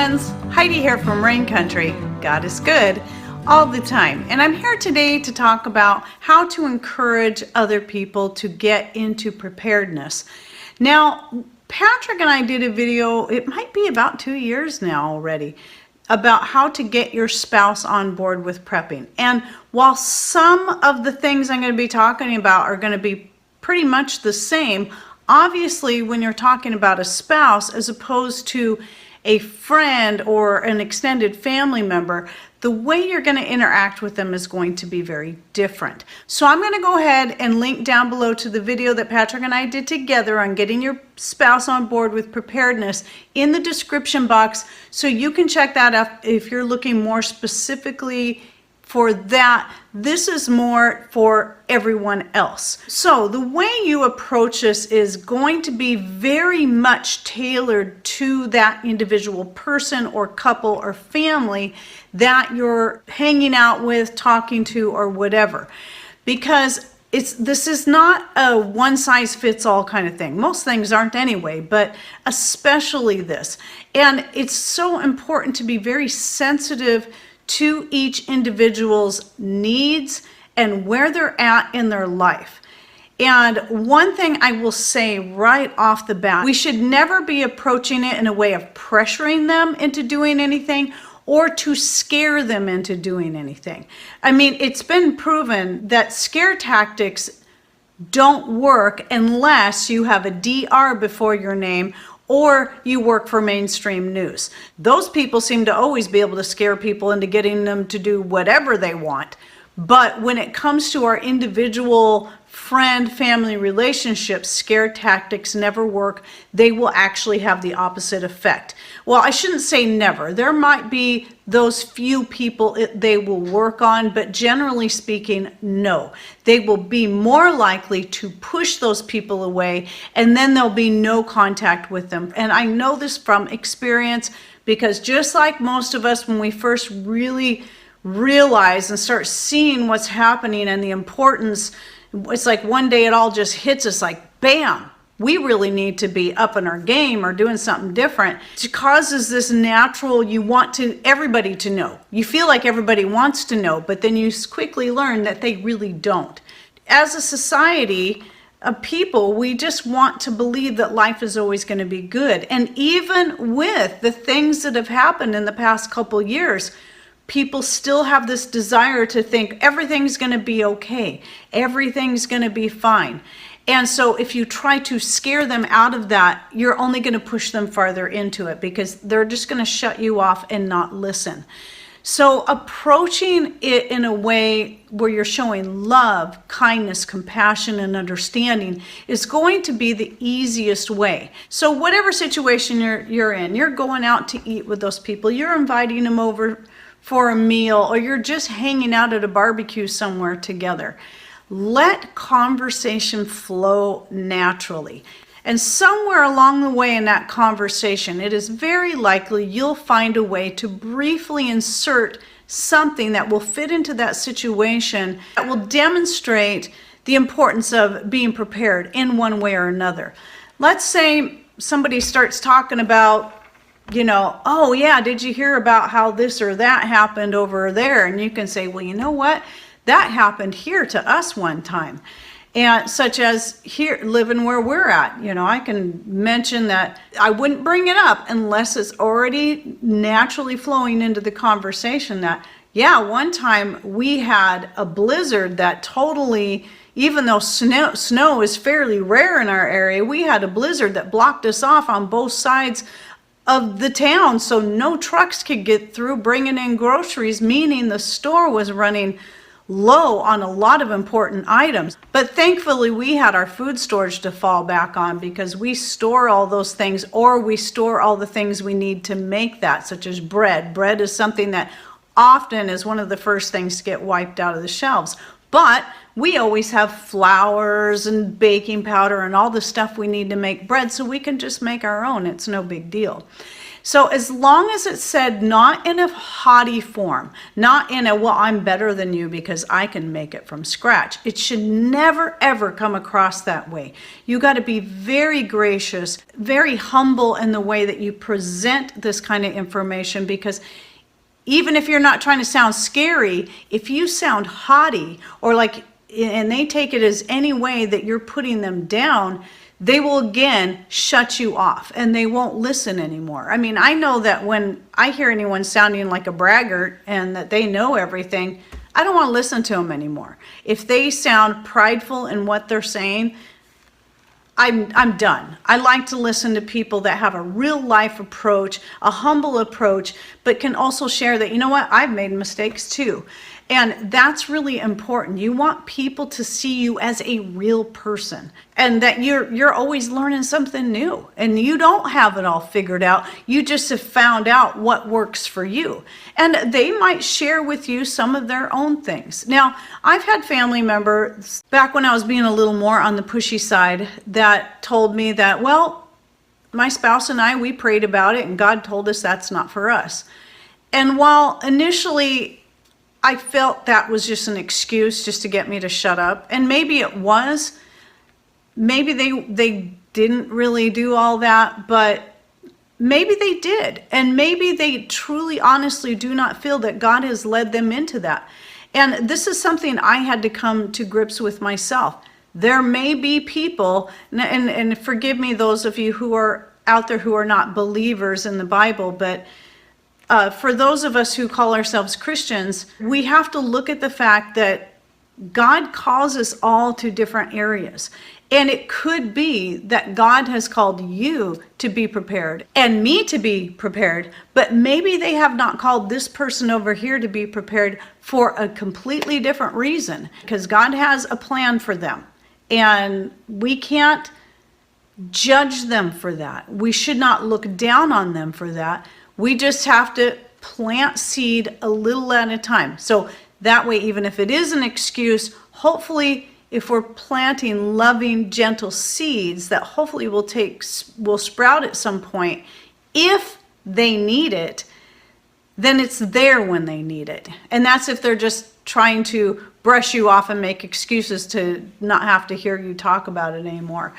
friends, Heidi here from Rain Country. God is good all the time, and I'm here today to talk about how to encourage other people to get into preparedness. Now, Patrick and I did a video, it might be about 2 years now already, about how to get your spouse on board with prepping. And while some of the things I'm going to be talking about are going to be pretty much the same, obviously when you're talking about a spouse as opposed to a friend or an extended family member, the way you're going to interact with them is going to be very different. So I'm going to go ahead and link down below to the video that Patrick and I did together on getting your spouse on board with preparedness in the description box, so you can check that out if you're looking more specifically for that. This is more for everyone else. So the way you approach this is going to be very much tailored to that individual person or couple or family that you're hanging out with, talking to, or whatever. Because this is not a one-size-fits-all kind of thing. Most things aren't anyway, but especially this. And it's so important to be very sensitive to each individual's needs and where they're at in their life. And one thing I will say right off the bat, we should never be approaching it in a way of pressuring them into doing anything or to scare them into doing anything. I mean, it's been proven that scare tactics don't work unless you have a DR before your name or you work for mainstream news. Those people seem to always be able to scare people into getting them to do whatever they want. But when it comes to our individual friend-family relationships, scare tactics never work. They will actually have the opposite effect. Well, I shouldn't say never. There might be those few people they will work on, but generally speaking, no. They will be more likely to push those people away, and then there'll be no contact with them. And I know this from experience, because just like most of us, when we first really realize and start seeing what's happening and the importance, it's like one day it all just hits us like, bam, we really need to be up in our game or doing something different. It causes this natural, you want everybody to know. You feel like everybody wants to know, but then you quickly learn that they really don't. As a society of people, we just want to believe that life is always going to be good. And even with the things that have happened in the past couple years, people still have this desire to think everything's going to be okay, everything's going to be fine. And so if you try to scare them out of that, you're only going to push them farther into it, because they're just going to shut you off and not listen. So approaching it in a way where you're showing love, kindness, compassion, and understanding is going to be the easiest way. So whatever situation you're in, you're going out to eat with those people, you're inviting them over for a meal, or you're just hanging out at a barbecue somewhere together. Let conversation flow naturally. And somewhere along the way in that conversation, it is very likely you'll find a way to briefly insert something that will fit into that situation, that will demonstrate the importance of being prepared in one way or another. Let's say somebody starts talking about, oh yeah, did you hear about how this or that happened over there? And you can say, well, you know what? That happened here to us one time. And such as here, living where we're at, I can mention that. I wouldn't bring it up unless it's already naturally flowing into the conversation that, yeah, one time we had a blizzard that totally, even though snow is fairly rare in our area, we had a blizzard that blocked us off on both sides of the town, so no trucks could get through bringing in groceries, meaning the store was running low on a lot of important items. But thankfully we had our food storage to fall back on, because we store all those things, or we store all the things we need to make that, such as bread. Bread is something that often is one of the first things to get wiped out of the shelves. But we always have flours and baking powder and all the stuff we need to make bread, so we can just make our own. It's no big deal. So as long as it's said not in a haughty form, not in a, well, I'm better than you because I can make it from scratch. It should never, ever come across that way. You got to be very gracious, very humble in the way that you present this kind of information, because even if you're not trying to sound scary, if you sound haughty or like, and they take it as any way that you're putting them down, they will again shut you off and they won't listen anymore. I mean, I know that when I hear anyone sounding like a braggart and that they know everything, I don't want to listen to them anymore. If they sound prideful in what they're saying, I'm done. I like to listen to people that have a real life approach, a humble approach, but can also share that, you know what, I've made mistakes too. And that's really important. You want people to see you as a real person, and that you're always learning something new and you don't have it all figured out. You just have found out what works for you. And they might share with you some of their own things. Now, I've had family members back when I was being a little more on the pushy side that told me that, well, my spouse and I, we prayed about it and God told us that's not for us. And while initially I felt that was just an excuse just to get me to shut up, and maybe it was, maybe they didn't really do all that, but maybe they did. And maybe they truly, honestly do not feel that God has led them into that. And this is something I had to come to grips with myself. There may be people, and forgive me those of you who are out there who are not believers in the Bible, but for those of us who call ourselves Christians, we have to look at the fact that God calls us all to different areas. And it could be that God has called you to be prepared and me to be prepared, but maybe they have not called this person over here to be prepared for a completely different reason, because God has a plan for them. And we can't judge them for that. We should not look down on them for that. We just have to plant seed a little at a time. So that way, even if it is an excuse, hopefully if we're planting loving, gentle seeds that hopefully will sprout at some point, if they need it, then it's there when they need it. And that's if they're just trying to brush you off and make excuses to not have to hear you talk about it anymore.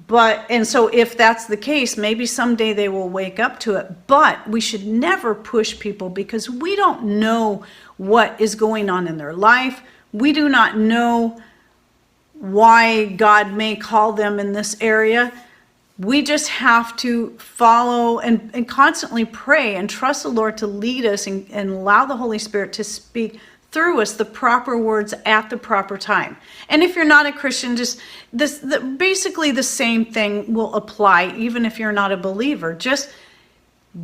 And so if that's the case, maybe someday they will wake up to it. But we should never push people, because we don't know what is going on in their life. We do not know why God may call them in this area. We just have to follow and constantly pray and trust the Lord to lead us and allow the Holy Spirit to speak through us the proper words at the proper time. And if you're not a Christian, basically the same thing will apply even if you're not a believer. Just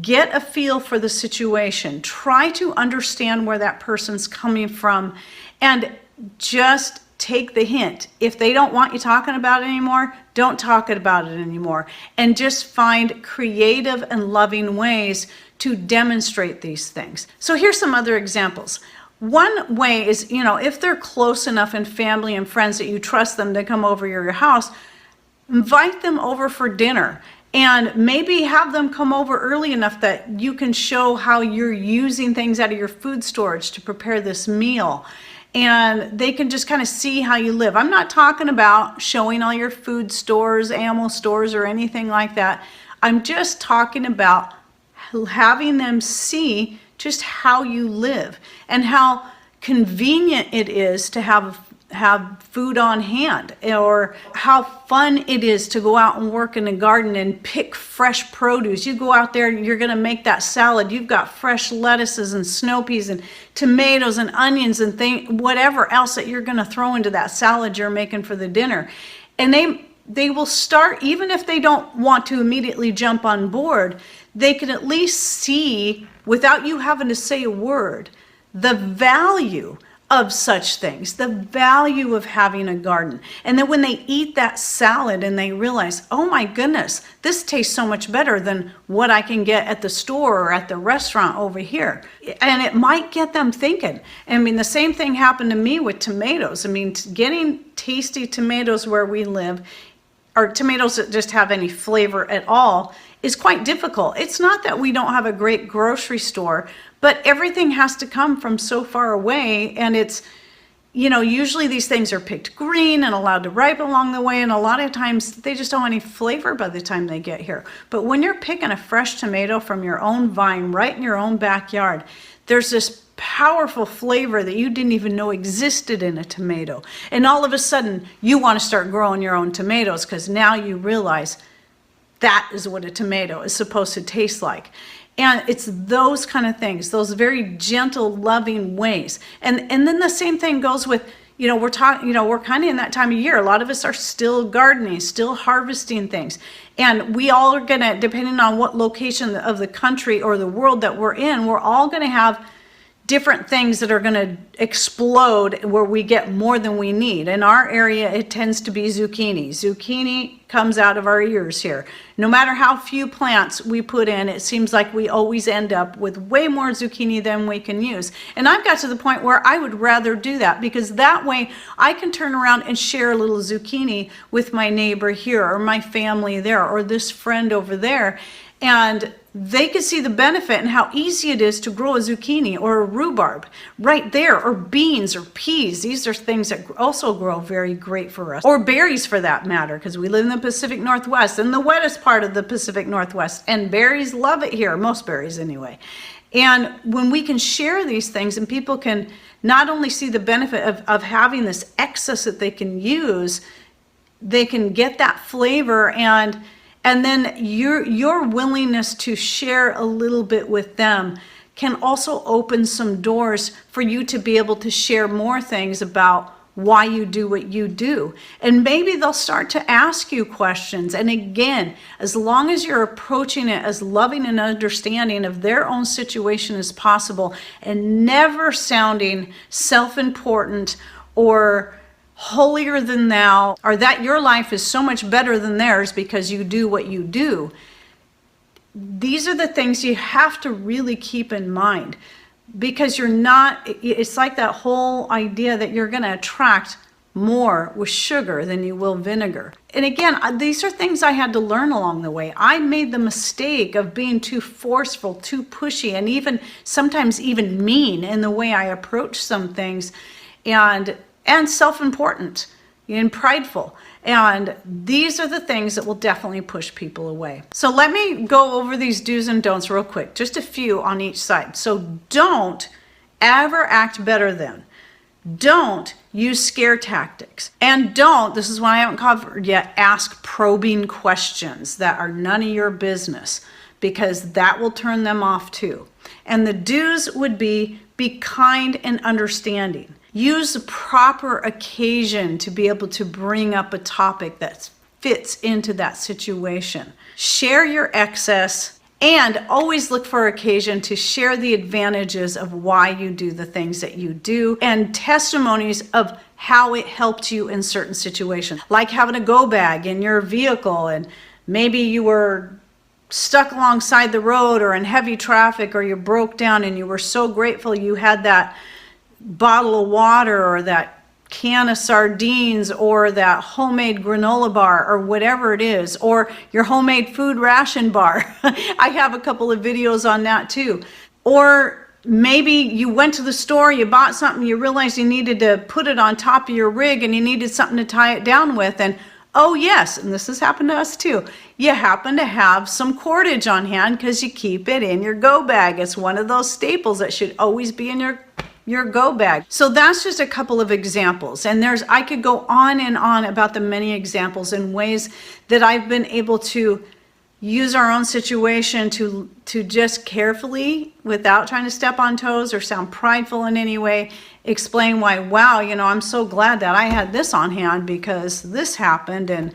get a feel for the situation. Try to understand where that person's coming from and just take the hint. If they don't want you talking about it anymore, don't talk about it anymore. And just find creative and loving ways to demonstrate these things. So here's some other examples. One way is, if they're close enough in family and friends that you trust them to come over your house, invite them over for dinner. And maybe have them come over early enough that you can show how you're using things out of your food storage to prepare this meal. And they can just kind of see how you live. I'm not talking about showing all your food stores, animal stores, or anything like that. I'm just talking about having them see just how you live and how convenient it is to have food on hand, or how fun it is to go out and work in a garden and pick fresh produce. You go out there and you're going to make that salad. You've got fresh lettuces and snow peas and tomatoes and onions and whatever else that you're going to throw into that salad you're making for the dinner. And they will start, even if they don't want to immediately jump on board, they can at least see, without you having to say a word, the value of such things, the value of having a garden. And then when they eat that salad and they realize, oh my goodness, this tastes so much better than what I can get at the store or at the restaurant over here. And it might get them thinking. I mean, the same thing happened to me with tomatoes. I mean, getting tasty tomatoes where we live, or tomatoes that just have any flavor at all, is quite difficult. It's not that we don't have a great grocery store, but everything has to come from so far away, and it's, usually these things are picked green and allowed to ripen along the way, and a lot of times they just don't have any flavor by the time they get here. But when you're picking a fresh tomato from your own vine right in your own backyard, there's this powerful flavor that you didn't even know existed in a tomato. And all of a sudden, you want to start growing your own tomatoes because now you realize that is what a tomato is supposed to taste like. And it's those kind of things, those very gentle, loving ways. And then the same thing goes with, we're kind of in that time of year. A lot of us are still gardening, still harvesting things. And we all are going to, depending on what location of the country or the world that we're in, we're all going to have different things that are going to explode where we get more than we need. In our area, it tends to be zucchini. Zucchini comes out of our ears here. No matter how few plants we put in, it seems like we always end up with way more zucchini than we can use. And I've got to the point where I would rather do that, because that way I can turn around and share a little zucchini with my neighbor here, or my family there, or this friend over there. And they can see the benefit and how easy it is to grow a zucchini or a rhubarb right there, or beans or peas. These are things that also grow very great for us, or berries for that matter, because we live in the Pacific Northwest, in the wettest part of the Pacific Northwest, and berries love it here, most berries anyway. And when we can share these things, and people can not only see the benefit of having this excess that they can use, they can get that flavor, and then your willingness to share a little bit with them can also open some doors for you to be able to share more things about why you do what you do. And maybe they'll start to ask you questions. And again, as long as you're approaching it as loving and understanding of their own situation as possible, and never sounding self-important or holier than thou, or that your life is so much better than theirs because you do what you do. These are the things you have to really keep in mind, because it's like that whole idea that you're going to attract more with sugar than you will vinegar. And again, these are things I had to learn along the way. I made the mistake of being too forceful, too pushy, and sometimes even mean in the way I approach some things, and self-important and prideful. And these are the things that will definitely push people away. So let me go over these do's and don'ts real quick, just a few on each side. So don't ever act better than. Don't use scare tactics. And don't, this is one I haven't covered yet, ask probing questions that are none of your business, because that will turn them off too. And the do's would be kind and understanding. Use the proper occasion to be able to bring up a topic that fits into that situation. Share your excess, and always look for occasion to share the advantages of why you do the things that you do, and testimonies of how it helped you in certain situations, like having a go bag in your vehicle, and maybe you were stuck alongside the road or in heavy traffic, or you broke down and you were so grateful you had that bottle of water or that can of sardines or that homemade granola bar or whatever it is, or your homemade food ration bar. I have a couple of videos on that too. Or maybe you went to the store, you bought something, you realized you needed to put it on top of your rig and you needed something to tie it down with, and oh yes, and this has happened to us too, you happen to have some cordage on hand because you keep it in your go bag. It's one of those staples that should always be in your go bag. So that's just a couple of examples, and I could go on and on about the many examples and ways that I've been able to use our own situation to just carefully, without trying to step on toes or sound prideful in any way, explain why, wow, I'm so glad that I had this on hand because this happened and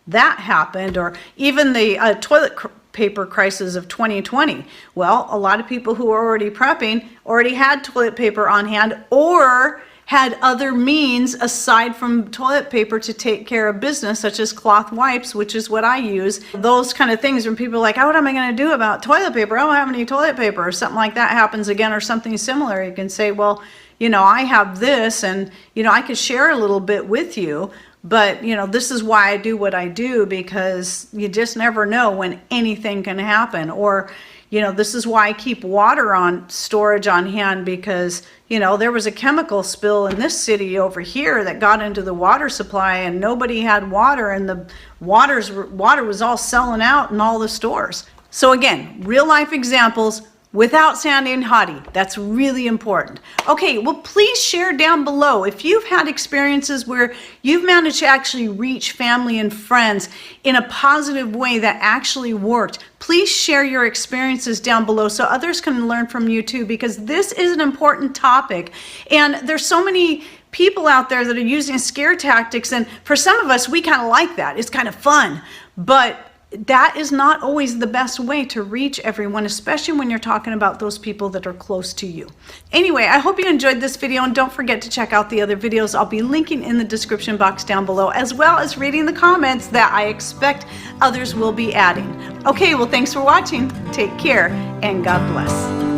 that happened. Or even the toilet paper crisis of 2020. Well, a lot of people who are already prepping already had toilet paper on hand, or had other means aside from toilet paper to take care of business, such as cloth wipes, which is what I use. Those kind of things when people are like, oh, what am I going to do about toilet paper? I don't have any toilet paper, or something like that happens again, or something similar. You can say, well, I have this, and I could share a little bit with you, But, this is why I do what I do, because you just never know when anything can happen. Or, this is why I keep water on storage on hand, because, there was a chemical spill in this city over here that got into the water supply, and nobody had water, and the water was all selling out in all the stores. So again, real life examples without sounding haughty. That's really important. Okay, well, please share down below if you've had experiences where you've managed to actually reach family and friends in a positive way that actually worked. Please share your experiences down below so others can learn from you too, because this is an important topic. And there's so many people out there that are using scare tactics, and for some of us, we kind of like that. It's kind of fun. But that is not always the best way to reach everyone, especially when you're talking about those people that are close to you. Anyway, I hope you enjoyed this video, and don't forget to check out the other videos I'll be linking in the description box down below, as well as reading the comments that I expect others will be adding. Okay, well, thanks for watching. Take care, and God bless.